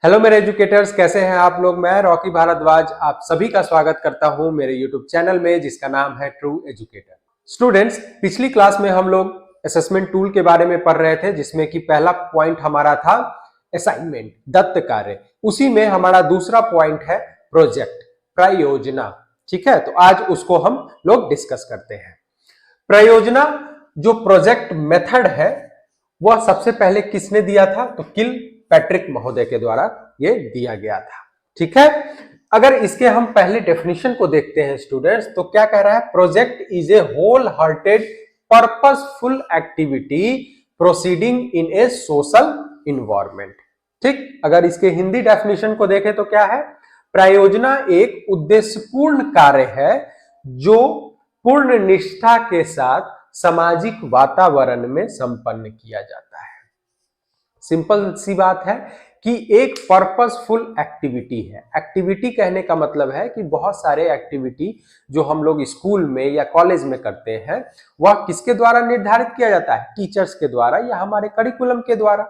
Hello मेरे educators, कैसे हैं आप लोग। मैं रॉकी भारद्वाज आप सभी का स्वागत करता हूं मेरे यूट्यूब चैनल में जिसका नाम है ट्रू एजुकेटर। स्टूडेंट्स, पिछली क्लास में हम लोग असेसमेंट टूल के बारे में पढ़ रहे थे जिसमें कि पहला पॉइंट हमारा था असाइनमेंट, दत्त कार्य। उसी में हमारा दूसरा पॉइंट है प्रोजेक्ट, प्रयोजना। ठीक है, तो आज उसको हम लोग डिस्कस करते हैं। प्रयोजना जो प्रोजेक्ट मेथड है वह सबसे पहले किसने दिया था, तो किल पैट्रिक महोदय के द्वारा ये दिया गया था। ठीक है, अगर इसके हम पहले डेफिनेशन को देखते हैं स्टूडेंट्स, तो क्या कह रहा है, project is a whole hearted purposeful activity proceeding in a social environment. ठीक, अगर इसके हिंदी डेफिनेशन को देखें तो क्या है, प्रयोजना एक उद्देश्यपूर्ण कार्य है जो पूर्ण निष्ठा के साथ सामाजिक वातावरण में संपन्न किया जाता है। सिंपल सी बात है कि एक पर्पसफुल एक्टिविटी है। एक्टिविटी कहने का मतलब है कि बहुत सारे एक्टिविटी जो हम लोग स्कूल में या कॉलेज में करते हैं वह किसके द्वारा निर्धारित किया जाता है, टीचर्स के द्वारा या हमारे करिकुलम के द्वारा।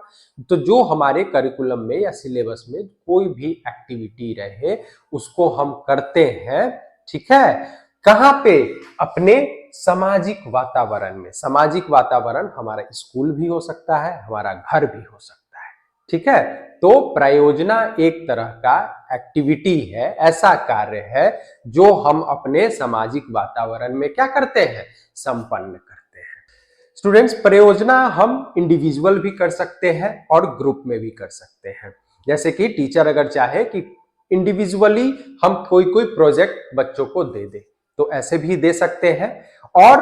तो जो हमारे करिकुलम में या सिलेबस में कोई भी एक्टिविटी रहे उसको हम करते हैं। ठीक है, कहां पे, अपने सामाजिक वातावरण में। सामाजिक वातावरण हमारा स्कूल भी हो सकता है, हमारा घर भी हो सकता है। ठीक है, तो प्रयोजना एक तरह का एक्टिविटी है, ऐसा कार्य है जो हम अपने सामाजिक वातावरण में क्या करते हैं, संपन्न करते हैं। स्टूडेंट्स, प्रयोजना हम इंडिविजुअल भी कर सकते हैं और ग्रुप में भी कर सकते हैं। जैसे कि टीचर अगर चाहे कि इंडिविजुअली हम कोई प्रोजेक्ट बच्चों को दे दे तो ऐसे भी दे सकते हैं। और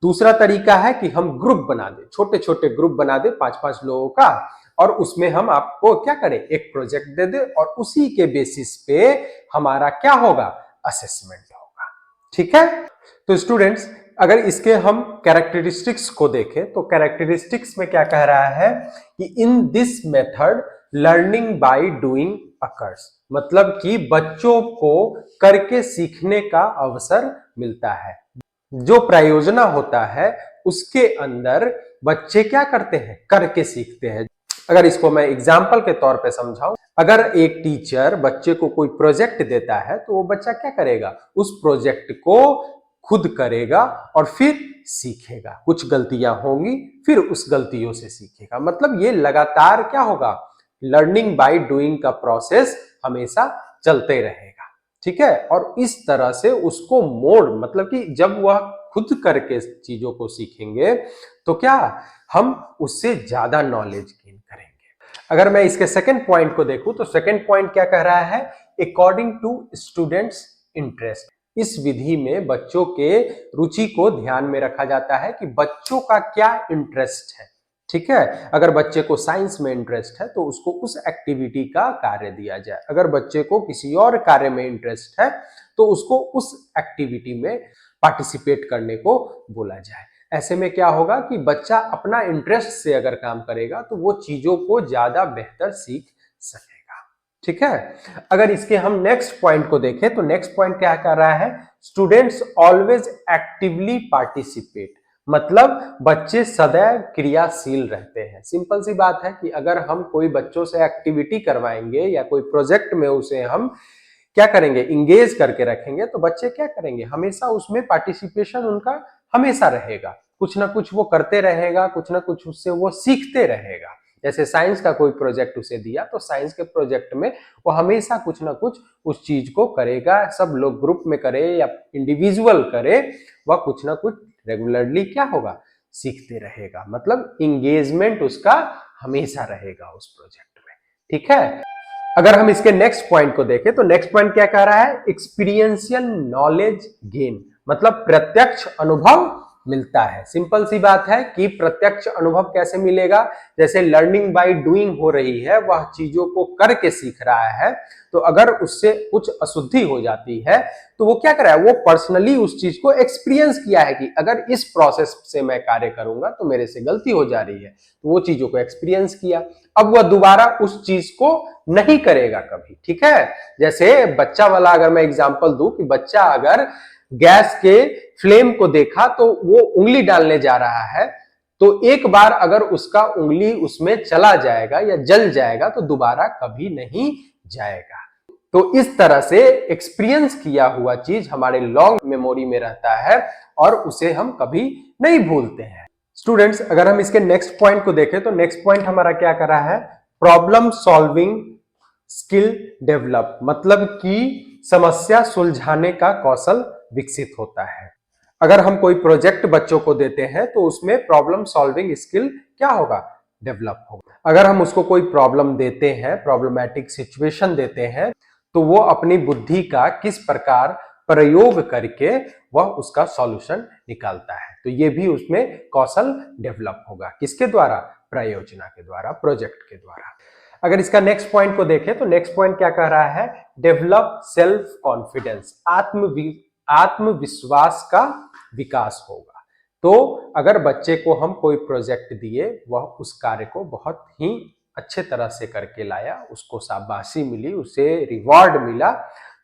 दूसरा तरीका है कि हम ग्रुप बना दे, छोटे छोटे ग्रुप बना दे 5-5 लोगों का, और उसमें हम आपको क्या करें, एक प्रोजेक्ट दे दे और उसी के बेसिस पे हमारा क्या होगा, असेसमेंट होगा। ठीक है, तो स्टूडेंट्स अगर इसके हम कैरेक्टरिस्टिक्स को देखें तो कैरेक्टरिस्टिक्स में क्या कह रहा है कि in this method learning by doing occurs, मतलब कि बच्चों को करके सीखने का अवसर मिलता है। जो प्रयोजना होता है उसके अंदर बच्चे क्या करते हैं, करके सीखते हैं। अगर इसको मैं एग्जाम्पल के तौर पे समझाऊं, अगर एक टीचर बच्चे को कोई प्रोजेक्ट देता है तो वो बच्चा क्या करेगा, उस प्रोजेक्ट को खुद करेगा और फिर सीखेगा। कुछ गलतियां होंगी फिर उस गलतियों से सीखेगा। मतलब ये लगातार क्या होगा, लर्निंग बाय डूइंग का प्रोसेस हमेशा चलते रहेगा। ठीक है, और इस तरह से उसको मोड़, मतलब कि जब वह खुद करके चीजों को सीखेंगे तो क्या हम उससे ज्यादा नॉलेज गेन करेंगे। अगर मैं इसके सेकंड पॉइंट को देखूं तो सेकंड पॉइंट क्या कह रहा है, अकॉर्डिंग टू स्टूडेंट्स इंटरेस्ट। इस विधि में बच्चों के रुचि को ध्यान में रखा जाता है कि बच्चों का क्या इंटरेस्ट है। ठीक है, अगर बच्चे को साइंस में इंटरेस्ट है तो उसको उस एक्टिविटी का कार्य दिया जाए। अगर बच्चे को किसी और कार्य में इंटरेस्ट है तो उसको उस एक्टिविटी में पार्टिसिपेट करने को बोला जाए। ऐसे में क्या होगा कि बच्चा अपना इंटरेस्ट से अगर काम करेगा तो वो चीजों को ज्यादा बेहतर सीख सकेगा। ठीक है, अगर इसके हम नेक्स्ट पॉइंट को देखें तो नेक्स्ट पॉइंट क्या कर रहा है, स्टूडेंट्स ऑलवेज एक्टिवली पार्टिसिपेट, मतलब बच्चे सदैव क्रियाशील रहते हैं। सिंपल सी बात है कि अगर हम कोई बच्चों से एक्टिविटी करवाएंगे या कोई प्रोजेक्ट में उसे हम क्या करेंगे, इंगेज करके रखेंगे, तो बच्चे क्या करेंगे, हमेशा उसमें पार्टिसिपेशन उनका हमेशा रहेगा। कुछ ना कुछ वो करते रहेगा, कुछ ना कुछ उससे वो सीखते रहेगा। जैसे साइंस का कोई प्रोजेक्ट उसे दिया तो साइंस के प्रोजेक्ट में वो हमेशा कुछ ना कुछ उस चीज को करेगा। सब लोग ग्रुप में करे या इंडिविजुअल करे, वह कुछ ना कुछ रेगुलरली क्या होगा, सीखते रहेगा। मतलब इंगेजमेंट उसका हमेशा रहेगा उस प्रोजेक्ट में। ठीक है, अगर हम इसके नेक्स्ट पॉइंट को देखें तो नेक्स्ट पॉइंट क्या कह रहा है, एक्सपीरियंशियल नॉलेज गेन, मतलब प्रत्यक्ष अनुभव मिलता है। सिंपल सी बात है कि प्रत्यक्ष अनुभव कैसे मिलेगा, जैसे लर्निंग बाय डूइंग हो रही है, वह चीजों को करके सीख रहा है, तो अगर उससे कुछ अशुद्धि हो जाती है तो वो क्या कर रहा है, वो पर्सनली उस चीज को एक्सपीरियंस किया है कि अगर इस प्रोसेस से मैं कार्य करूंगा तो मेरे से गलती हो जा रही है, तो वो चीजों को एक्सपीरियंस किया। अब वह दोबारा उस चीज को नहीं करेगा कभी। ठीक है, जैसे बच्चा वाला अगर मैं एग्जांपल दूं कि बच्चा अगर गैस के फ्लेम को देखा तो वो उंगली डालने जा रहा है तो एक बार अगर उसका उंगली उसमें चला जाएगा या जल जाएगा तो दोबारा कभी नहीं जाएगा। तो इस तरह से एक्सपीरियंस किया हुआ चीज हमारे लॉन्ग मेमोरी में रहता है और उसे हम कभी नहीं भूलते हैं। स्टूडेंट्स, अगर हम इसके नेक्स्ट पॉइंट को देखें तो नेक्स्ट पॉइंट हमारा क्या कर रहा है, प्रॉब्लम सॉल्विंग स्किल डेवलप, मतलब कि समस्या सुलझाने का कौशल विकसित होता है। अगर हम कोई प्रोजेक्ट बच्चों को देते हैं तो उसमें प्रॉब्लम सॉल्विंग स्किल क्या होगा, डेवलप होगा। अगर हम उसको कोई प्रॉब्लम देते हैं, प्रॉब्लमैटिक सिचुएशन देते हैं, तो वो अपनी बुद्धि का किस प्रकार प्रयोग करके वह उसका सॉल्यूशन निकालता है, तो ये भी उसमें कौशल डेवलप होगा। किसके द्वारा, प्रयोजना के द्वारा, प्रोजेक्ट के द्वारा। अगर इसका नेक्स्ट पॉइंट को देखें तो नेक्स्ट पॉइंट क्या कह रहा है, डेवलप सेल्फ कॉन्फिडेंस, आत्मविश्वास का विकास होगा। तो अगर बच्चे को हम कोई प्रोजेक्ट दिए, वह उस कार्य को बहुत ही अच्छे तरह से करके लाया, उसको शाबाशी मिली, उसे रिवॉर्ड मिला,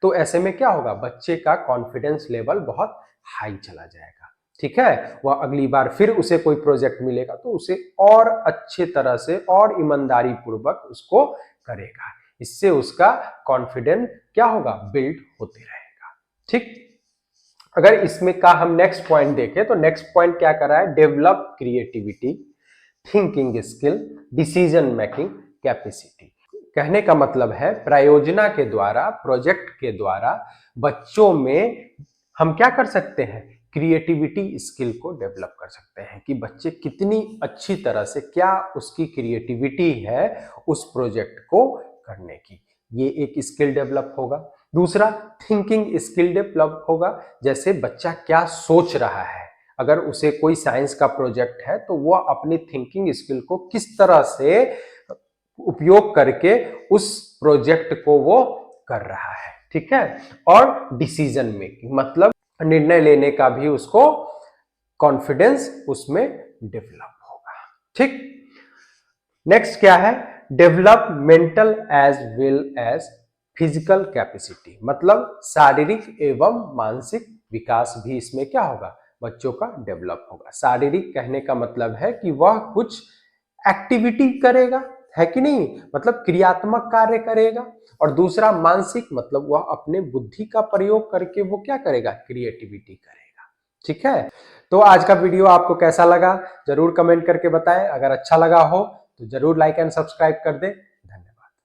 तो ऐसे में क्या होगा, बच्चे का कॉन्फिडेंस लेवल बहुत हाई चला जाएगा। ठीक है, वह अगली बार फिर उसे कोई प्रोजेक्ट मिलेगा तो उसे और अच्छे तरह से और ईमानदारी पूर्वक उसको करेगा। इससे उसका कॉन्फिडेंस क्या होगा, बिल्ड होते रहेगा। ठीक, अगर इसमें का हम नेक्स्ट पॉइंट देखें तो नेक्स्ट पॉइंट क्या कर रहा है, develop creativity, thinking skill, decision making capacity. कहने का मतलब है प्रयोजना के द्वारा, प्रोजेक्ट के द्वारा बच्चों में हम क्या कर सकते हैं, क्रिएटिविटी स्किल को डेवलप कर सकते हैं कि बच्चे कितनी अच्छी तरह से, क्या उसकी क्रिएटिविटी है उस प्रोजेक्ट को करने की, ये एक स्किल डेवलप होगा। दूसरा, थिंकिंग स्किल डेवलप होगा, जैसे बच्चा क्या सोच रहा है, अगर उसे कोई साइंस का प्रोजेक्ट है तो वह अपनी थिंकिंग स्किल को किस तरह से उपयोग करके उस प्रोजेक्ट को वो कर रहा है। ठीक है, और डिसीजन मेकिंग, मतलब निर्णय लेने का भी उसको कॉन्फिडेंस उसमें डेवलप होगा। ठीक, नेक्स्ट क्या है, develop mental as well as physical capacity, मतलब शारीरिक एवं मानसिक विकास भी इसमें क्या होगा, बच्चों का डेवलप होगा। शारीरिक कहने का मतलब है कि वह कुछ एक्टिविटी करेगा, है कि नहीं, मतलब क्रियात्मक कार्य करेगा। और दूसरा मानसिक, मतलब वह अपने बुद्धि का प्रयोग करके वो क्या करेगा, क्रिएटिविटी करेगा। ठीक है, तो आज का वीडियो आपको कैसा लगा जरूर कमेंट करके बताएं। अगर अच्छा लगा हो तो जरूर लाइक एंड सब्सक्राइब कर दें।